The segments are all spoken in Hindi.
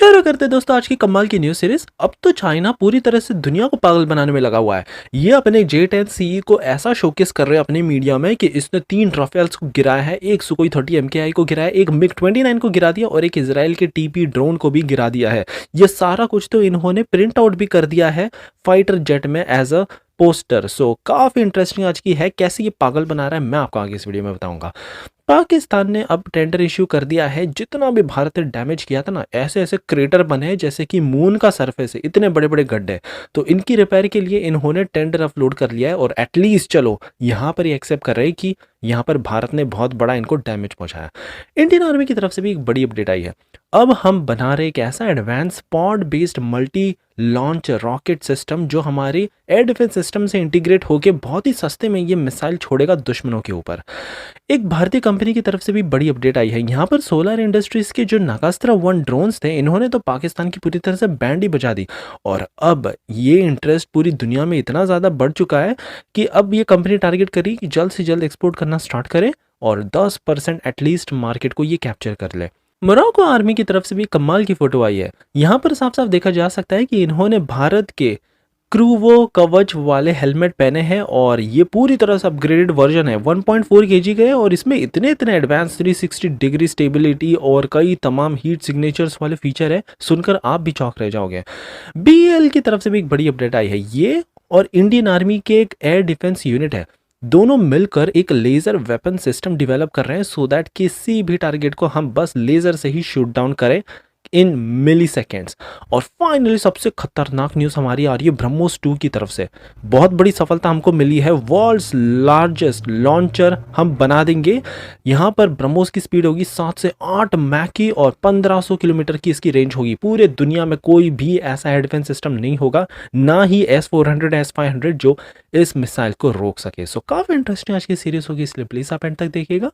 शुरू करते हैं दोस्तों आज की कमाल की न्यूज़ सीरीज। अब तो चाइना पूरी तरह से दुनिया को पागल बनाने में लगा हुआ है। ये अपने J-10 सीई को ऐसा शोकेस कर रहे हैं अपने मीडिया में कि इसने 3 राफेल्स को गिराया है, एक सुकोई 30 MKI को गिराया, एक मिग-29 को गिरा दिया और एक इजराइल के TP ड्रोन को भी गिरा दिया है। ये सारा कुछ तो इन्होंने प्रिंट आउट भी कर दिया है फाइटर जेट में एज अ पोस्टर। सो काफ़ी इंटरेस्टिंग आज की है, कैसे ये पागल बना रहा है मैं आपको आगे इस वीडियो में बताऊंगा। पाकिस्तान ने अब टेंडर इश्यू कर दिया है। जितना भी भारत ने डैमेज किया था ना, ऐसे ऐसे क्रेटर बने हैं जैसे कि मून का सरफेस है, इतने बड़े बड़े गड्ढे। तो इनकी रिपेयर के लिए इन्होंने टेंडर अपलोड कर लिया है और एटलीस्ट चलो यहाँ पर ये एक्सेप्ट कर रहे हैं कि यहाँ पर भारत ने बहुत बड़ा इनको डैमेज पहुंचाया। इंडियन आर्मी की तरफ से भी एक बड़ी अपडेट आई है। अब हम बना रहे एक ऐसा advance pod based multi launch rocket system जो हमारे एयर डिफेंस सिस्टम से इंटीग्रेट होकर बहुत ही सस्ते में ये मिसाइल छोड़ेगा दुश्मनों के ऊपर। एक भारतीय कंपनी की तरफ से भी बड़ी अपडेट आई है। यहाँ पर सोलर इंडस्ट्रीज के जो नागास्त्रा 1 ड्रोन्स थे, इन्होंने तो पाकिस्तान की पूरी तरह से बैंड ही बजा दी और अब ये इंटरेस्ट पूरी दुनिया में इतना ज़्यादा बढ़ चुका है कि अब ये कंपनी टारगेट करी कि जल्द से जल्द एक्सपोर्ट करना स्टार्ट करे और 10% एटलीस्ट मार्केट को ये कैप्चर कर ले। मोरक्को आर्मी की तरफ से भी कमाल की फोटो आई है। यहाँ पर साफ साफ देखा जा सकता है कि इन्होंने भारत के क्रूवो कवच वाले हेलमेट पहने हैं और ये पूरी तरह से अपग्रेडेड वर्जन है। 1.4 kg का है और इसमें इतने इतने एडवांस 360 डिग्री स्टेबिलिटी और कई तमाम हीट सिग्नेचर्स वाले फीचर है, सुनकर आप भी चौंक रह जाओगे। BEL की तरफ से भी एक बड़ी अपडेट आई है। ये और इंडियन आर्मी के एक एयर डिफेंस यूनिट है, दोनों मिलकर एक लेजर वेपन सिस्टम डेवलप कर रहे हैं सो दैट किसी भी टारगेट को हम बस लेजर से ही शूट डाउन करें इन मिली सेकेंड्स। और फाइनली सबसे खतरनाक न्यूज़ हमारी आ रही है ब्रह्मोस 2 की तरफ से। बहुत बड़ी सफलता हमको मिली है, वर्ल्ड्स लार्जेस्ट लॉन्चर हम बना देंगे। यहाँ पर ब्रह्मोस की स्पीड होगी 7 से 8 मैक की और 1500 किलोमीटर की इसकी रेंज होगी। पूरे दुनिया में कोई भी ऐसा एयर डिफेंस सिस्टम नहीं होगा, ना ही S-400 S-500 जो इस मिसाइल को रोक सके। सो काफ़ी इंटरेस्टिंग आज की सीरीज होगी, इसलिए प्लीज़ आप एंड तक देखिएगा।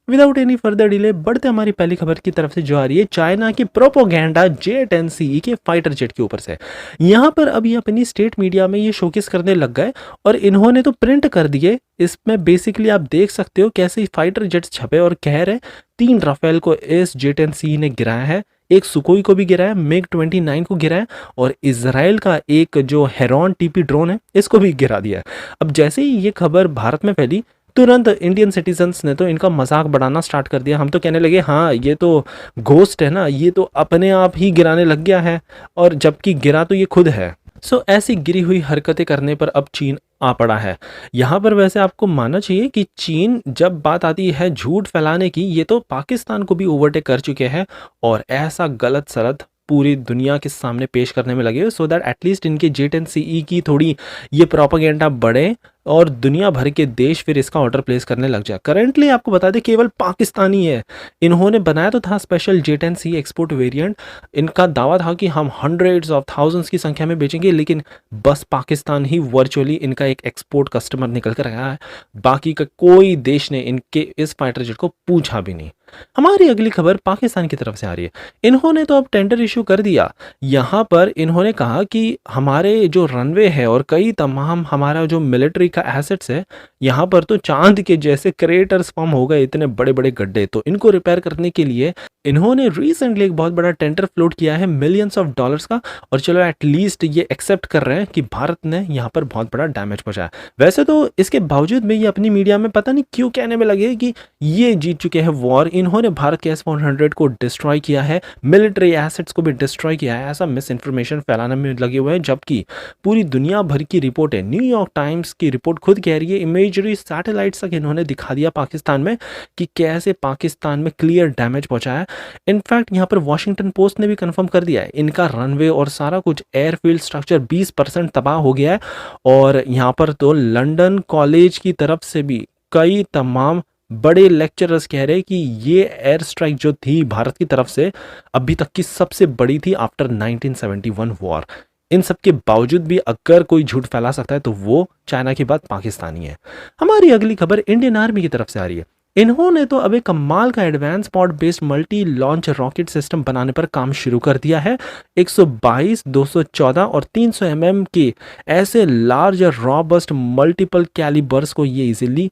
विदाउट एनी फर्दर डिले बढ़ते हमारी पहली खबर की तरफ से जो आ रही है चाइना की प्रोपोगेंडा J-10 सीई के फाइटर जेट के ऊपर से। यहाँ पर अब ये अपनी स्टेट मीडिया में ये शोकेस करने लग गए और इन्होंने तो प्रिंट कर दिए। इसमें बेसिकली आप देख सकते हो कैसे फाइटर जेट्स छपे और कह रहे 3 राफेल को इस J-10 सीई ने गिराया है, एक सुकोई को भी गिराया, मिग-29 को गिराया और इजराइल का एक जो हेरॉन TP ड्रोन है इसको भी गिरा दिया। अब जैसे ही ये खबर भारत में फैली, तुरंत इंडियन सिटीजन्स ने तो इनका मजाक बढ़ाना स्टार्ट कर दिया। हम तो कहने लगे हाँ ये तो घोस्ट है ना, ये तो अपने आप ही गिराने लग गया है, और जबकि गिरा तो ये खुद है। सो ऐसी गिरी हुई हरकतें करने पर अब चीन आ पड़ा है। यहाँ पर वैसे आपको मानना चाहिए कि चीन जब बात आती है झूठ फैलाने की, ये तो पाकिस्तान को भी ओवरटेक कर चुके हैं और ऐसा गलत सलत पूरी दुनिया के सामने पेश करने में लगे सो दैट एटलीस्ट इनके J-10 सीई की थोड़ी ये प्रोपेगेंडा बढ़े और दुनिया भर के देश फिर इसका ऑर्डर प्लेस करने लग जाए। करंटली आपको बता दें केवल पाकिस्तानी है, इन्होंने बनाया तो था special J-10 CE export variant. इनका दावा था कि हम हंड्रेड्स ऑफ थाउजेंड्स की संख्या में बेचेंगे, लेकिन बस पाकिस्तान ही वर्चुअली इनका एक एक्सपोर्ट कस्टमर निकल कर आया है। बाकी का कोई देश ने इनके इस फाइटर जेट को पूछा भी नहीं। हमारी अगली खबर पाकिस्तान की तरफ से आ रही है। इन्होंने तो अब टेंडर इशू कर दिया। यहाँ पर इन्होंने कहा कि हमारे जो रनवे है और कई तमाम हमारा जो मिलिट्री का एसेट्स है, यहाँ पर तो चांद के जैसे क्रेटर्स फॉर्म हो गए, इतने बड़े बड़े गड्ढे, तो इनको रिपेयर करने के लिए इन्होंने रिसेंटली एक बहुत बड़ा टेंडर फ्लोट किया है मिलियंस ऑफ डॉलर्स का। और चलो एटलीस्ट ये एक्सेप्ट कर रहे हैं कि भारत ने यहाँ पर बहुत बड़ा डैमेज पहुंचाया। वैसे तो इसके बावजूद में ये अपनी मीडिया में पता नहीं क्यों कहने में लगे कि ये जीत चुके हैं वॉर, इन्होंने भारत के S-400 को डिस्ट्रॉय किया है, मिलिट्री एसेट्स को भी डिस्ट्रॉय किया है, ऐसा मिस इन्फॉर्मेशन फैलाने में लगे हुए हैं। जबकि पूरी दुनिया भर की रिपोर्ट है, न्यूयॉर्क टाइम्स की रिपोर्ट खुद कह रही है, इमेजरी सैटेलाइट्स तक इन्होंने दिखा दिया पाकिस्तान में कि कैसे पाकिस्तान में क्लियर डैमेज पहुंचाया। इनफैक्ट यहाँ पर वॉशिंगटन पोस्ट ने भी कंफर्म कर दिया है इनका रनवे और सारा कुछ एयरफील्ड स्ट्रक्चर 20% तबाह हो गया है। और यहाँ पर तो लंदन कॉलेज की तरफ से भी कई तमाम बड़े लेक्चरर्स कह रहे हैं कि ये एयर स्ट्राइक जो थी भारत की तरफ से अभी तक की सबसे बड़ी थी आफ्टर 1971 वॉर। इन सब के बावजूद भी अगर कोई झूठ फैला सकता है तो वो चाइना के बाद पाकिस्तानी है। हमारी अगली खबर इंडियन आर्मी की तरफ से आ रही है। इन्होंने तो अब एक कमाल का advance pod based multi launch rocket system बनाने पर काम शुरू कर दिया है। 122, 214 और 300 mm के ऐसे लार्ज और रॉबस्ट मल्टीपल कैलिबर्स को ये इजीली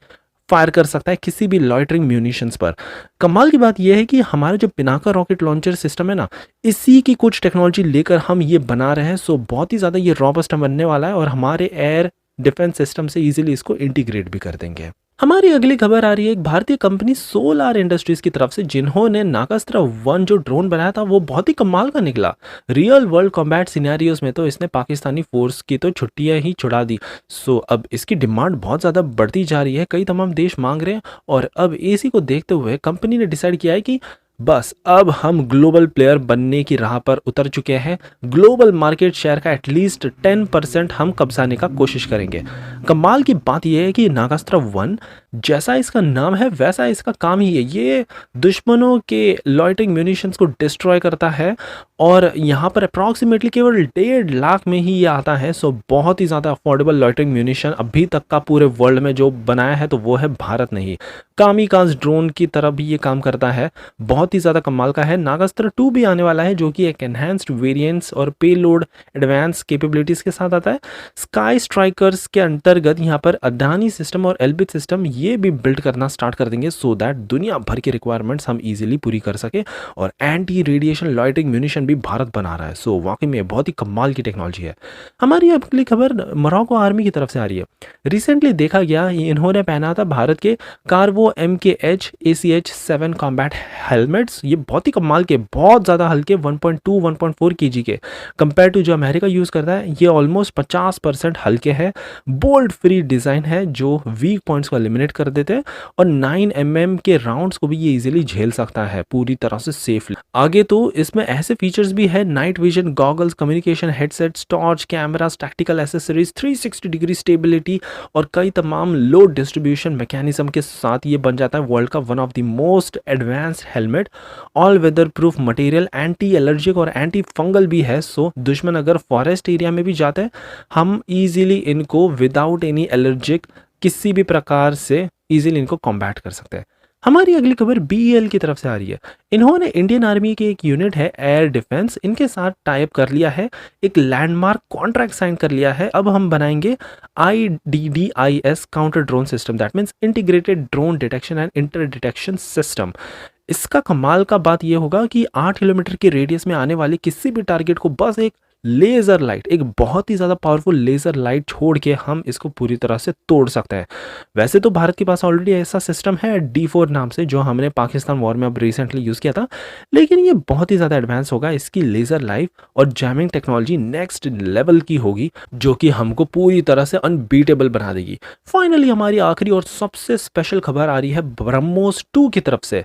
फायर कर सकता है किसी भी लॉइटरिंग म्यूनिशंस पर। कमाल की बात यह है कि हमारा जो पिनाका रॉकेट लॉन्चर सिस्टम है ना, इसी की कुछ टेक्नोलॉजी लेकर हम ये बना रहे हैं। सो बहुत ही ज़्यादा ये रॉबस्ट बनने वाला है और हमारे एयर डिफेंस सिस्टम से इजीली इसको इंटीग्रेट भी कर देंगे। हमारी अगली खबर आ रही है एक भारतीय कंपनी सोलार इंडस्ट्रीज की तरफ से, जिन्होंने नागास्त्र 1 जो ड्रोन बनाया था वो बहुत ही कमाल का निकला। रियल वर्ल्ड कॉम्बैट सिनेरियोज में तो इसने पाकिस्तानी फोर्स की तो छुट्टियां ही छुड़ा दी। सो अब इसकी डिमांड बहुत ज़्यादा बढ़ती जा रही है, कई तमाम देश मांग रहे हैं और अब इसी को देखते हुए कंपनी ने डिसाइड किया है कि बस अब हम ग्लोबल प्लेयर बनने की राह पर उतर चुके हैं। ग्लोबल मार्केट शेयर का एटलीस्ट 10% हम कब्जाने का कोशिश करेंगे। कमाल की बात यह है कि नागास्त्र 1 जैसा इसका नाम है वैसा इसका काम ही है। ये दुश्मनों के लॉइटिंग म्यूनिशंस को डिस्ट्रॉय करता है और यहाँ पर अप्रॉक्सीमेटली केवल 1.5 लाख में ही ये आता है। सो बहुत ही ज़्यादा अफोर्डेबल लॉइटिंग म्यूनिशन अभी तक का पूरे वर्ल्ड में जो बनाया है तो वो है भारत ने ही। कामिकाज ड्रोन की तरह भी ये काम करता है, बहुत ही ज़्यादा कमाल का है। नागास्त्र 2 भी आने वाला है जो कि एक एनहेंस्ड वेरिएंट्स और पेलोड एडवांस कैपेबिलिटीज़ के साथ आता है। स्काई स्ट्राइकर्स के अंतर्गत यहाँ पर अडानी सिस्टम और एल्बिट सिस्टम ये भी बिल्ड करना स्टार्ट कर देंगे सो दैट दुनिया भर की रिक्वायरमेंट्स हम इजीली पूरी कर सके। और एंटी रेडिएशन लॉइटिंग म्यूनिशन भी भारत बना रहा है। सो वाकई में बहुत ही कमाल की टेक्नोलॉजी है। हमारी अगली खबर मोरक्को आर्मी की तरफ से आ रही है। रिसेंटली देखा गया इन्होंने पहना था भारत के कार्वो MKH ACH 7 कॉम्बैट हेलमेट्स। ये बहुत ही कमाल के, बहुत ज़्यादा हल्के 1.2 1.4 kg के कंपेयर टू जो अमेरिका यूज़ करता है। ये ऑलमोस्ट 50% हल्के हैं। बोल्ट फ्री डिज़ाइन है जो वीक पॉइंट्स को एलिमिनेट कर देते हैं और 9 mm के राउंड्स को भी ये इजीली झेल सकता है पूरी तरह से सेफली। आगे तो इसमें ऐसे फीचर्स भी है, night vision goggles, communication headsets, torch cameras, tactical accessories, 360 degree stability और कई तमाम लोड डिस्ट्रीब्यूशन मैकेनिज्म के साथ ये बन जाता है वर्ल्ड का one of the most advanced helmet. All weather proof material, anti allergic और एंटी फंगल भी है। सो दुश्मन अगर फॉरेस्ट एरिया में भी जाते हैं हम इजीली इनको विदाउट एनी एलर्जिक किसी भी प्रकार से इजीली इनको कॉम्बैट कर सकते हैं। हमारी अगली खबर BEL की तरफ से आ रही है। इन्होंने इंडियन आर्मी की एक यूनिट है एयर डिफेंस, इनके साथ टाइप कर लिया है, एक लैंडमार्क कॉन्ट्रैक्ट साइन कर लिया है। अब हम बनाएंगे IDDIS counter drone system, that means integrated drone detection and inter detection system. इसका कमाल का बात यह होगा कि 8 किलोमीटर के रेडियस में आने वाले किसी भी टारगेट को बस एक लेज़र लाइट, एक बहुत ही ज़्यादा पावरफुल लेज़र लाइट छोड़ के हम इसको पूरी तरह से तोड़ सकते हैं। वैसे तो भारत के पास ऑलरेडी ऐसा सिस्टम है D4 नाम से, जो हमने पाकिस्तान वॉर में अब रिसेंटली यूज़ किया था, लेकिन ये बहुत ही ज़्यादा एडवांस होगा। इसकी लेज़र लाइट और जैमिंग टेक्नोलॉजी नेक्स्ट लेवल की होगी जो कि हमको पूरी तरह से अनबीटेबल बना देगी। फाइनली हमारी आखिरी और सबसे स्पेशल खबर आ रही है ब्रह्मोस 2 की तरफ से।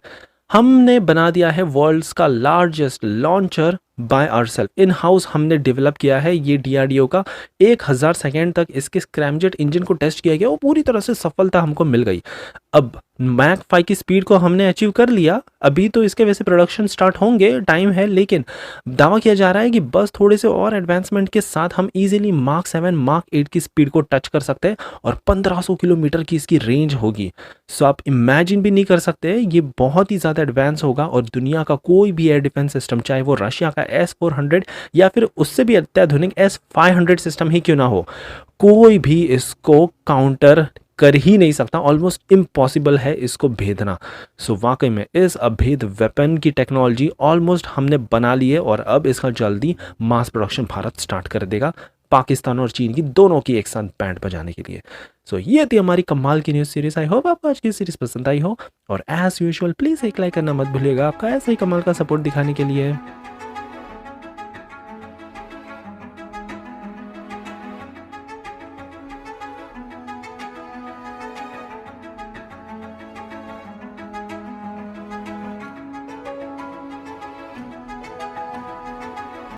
हमने बना दिया है वर्ल्ड्स का largest launcher by ourselves. In house हमने डेवलप किया है ये DRDO का। 1000 सेकेंड तक इसके स्क्रैमजेट इंजन को टेस्ट किया गया और पूरी तरह से सफलता हमको मिल गई। अब मैक 5 की स्पीड को हमने अचीव कर लिया। अभी तो इसके वैसे प्रोडक्शन स्टार्ट होंगे, टाइम है, लेकिन दावा किया जा रहा है कि बस थोड़े से और एडवांसमेंट के साथ हम इजीली मार्क 7 मार्क 8 की स्पीड को टच कर सकते हैं और 1500 किलोमीटर की इसकी रेंज होगी। सो आप इमेजिन भी नहीं कर सकते, ये बहुत ही ज़्यादा एडवांस होगा और दुनिया का कोई भी एयर डिफेंस सिस्टम, चाहे वो रशिया का S-400 या फिर उससे भी अत्याधुनिक S-500 सिस्टम ही क्यों ना हो, कोई भी इसको काउंटर कर ही नहीं सकता। ऑलमोस्ट इम्पॉसिबल है इसको भेदना। सो वाकई में इस अभेद वेपन की टेक्नोलॉजी ऑलमोस्ट हमने बना ली है और अब इसका जल्दी मास प्रोडक्शन भारत स्टार्ट कर देगा, पाकिस्तान और चीन की दोनों की एक साथ बैंड बजाने के लिए। सो ये थी हमारी कमाल की न्यूज़ सीरीज। आई होप आपको आज की सीरीज पसंद आई हो और एज यूजुअल प्लीज़ एक लाइक करना मत भूलिएगा, आपका ऐसा ही कमाल का सपोर्ट दिखाने के लिए।